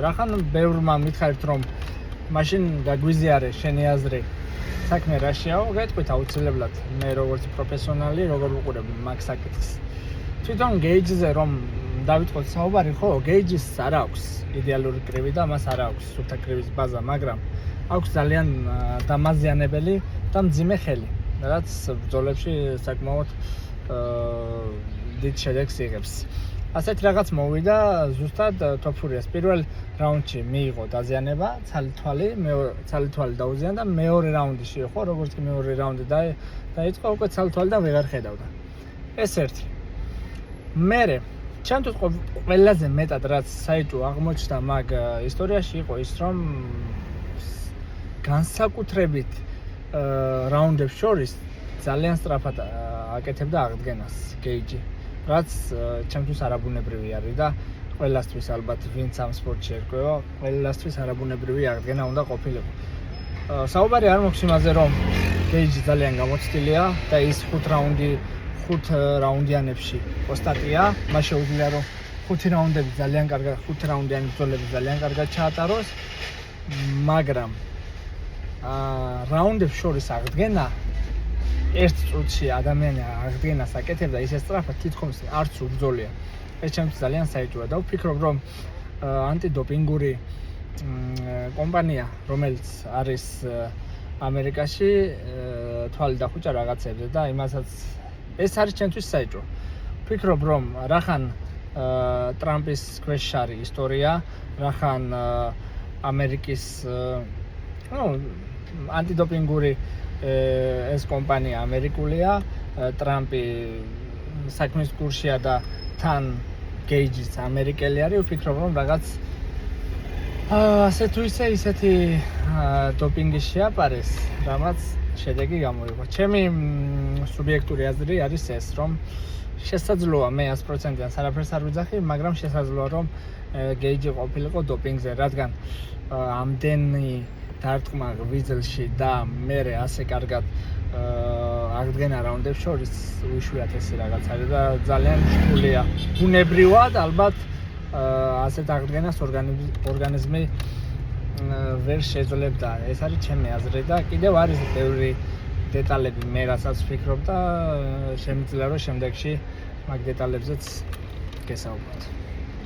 რახან ბევრმა მითხარით რომ მაშინ გაგვიზიარე შენი აზრი საქმე რა შეაო, გეტყვით აუცილებლად მე როგორც პროფესიონალი როგორ ვუყურებ მაგ საკითხს. თვითონ გეიჯზე რომ დავიწყოთ საუბარი, ხო, გეიჯის არ აქვს იდეალური კრივი და მას არ აქვს სუფთა კრივის ბაზა, მაგრამ აქვს ძალიან დამაზიანებელი და მძიმე ხელი, რაც ბრძოლებში საკმაოდ დიდ შედეგს იღებს. ასეთ რაღაც მოვიდა ზუსტად თოფურიას პირველ რაუნდში მიიღო დაზიანება, ცალითვალი დაუზიანდა და მეორე რაუნდში იყო, როგორც კი მეორე რაუნდი დაიწყო, უკვე ცალითვალი და ვეღარ ხედავდა. ეს ერთი. მერე ჩემთვის ყველაზე მეტად რაც საეჭვო აღმოჩნდა მაგ ისტორიაში იყო ის, რომ განსაკუთრებით რაუნდებს შორის ძალიან სწრაფად აკეთებდა აღდგენას გეიჯი. რაც ჩემთვის არაბუნებრივი არის და ყველასთვის ალბათ ვინც ამ სპორტში ერკვევა, ყველასთვის არაბუნებრივი აღდგენა უნდა ყოფილიყო. საუბარი არ მოქვს იმაზე, რომ გეიჯი ძალიან გამოცდილია და ის 5 რაუნდიანებში ოსტატია, მას შეუძლია რომ 5 რაუნდები ძალიან კარგად, 5 რაუნდიანი ბრძოლები ძალიან კარგად ჩაატაროს, მაგრამ რაუნდებს შორის აღდგენა ერთ წუთში ადამიანი აღდგენას აკეთებდა ისე სწრაფად, თითქოს არც უბრძოლია. ეს ჩემთვის ძალიან საეჭვოა და ვფიქრობ, რომ ანტიდოპინგური კომპანია, რომელიც არის ამერიკაში, თვალი დახუჭა რაღაცებზე და იმასაც ეს არის ჩემთვის საეჭვო. ვფიქრობ, რომ რახან ტრამპის ქვეშ არის ისტორია, რახან ამერიკის ანტიდოპინგური ეს კომპანია ამერიკულია, ტრამპი საქმის კურსია და თან გეიჯიც ამერიკელი არის, ვფიქრობ, რომ რაღაც ასე თუ ისე ისეთი დოპინგი შეაპარეს, რამაც შედეგი გამოიღო. ჩემი სუბიექტური აზრი არის ეს, რომ შესაძლოა მე 100%-იან არაფერს არ ვიძახი, მაგრამ შესაძლოა რომ გეიჯი ყოფილიყო დოპინგზე, რადგან ამდენი დარტყმა ღვიძლში და მერე ასე კარგად აღდგენა რაუნდებს შორის უშვიათესი რაღაც არის და ძალიან რთულია. ბუნებრივად ალბათ ასეთ აღდგენას ორგანიზმი ვერ შეძლებდა. ეს არის ჩემი აზრი და კიდევ არის ბევრი დეტალები მე რასაც ვფიქრობ და შემიძლია რომ შემდეგში მაგ დეტალებზეც გესაუბროთ.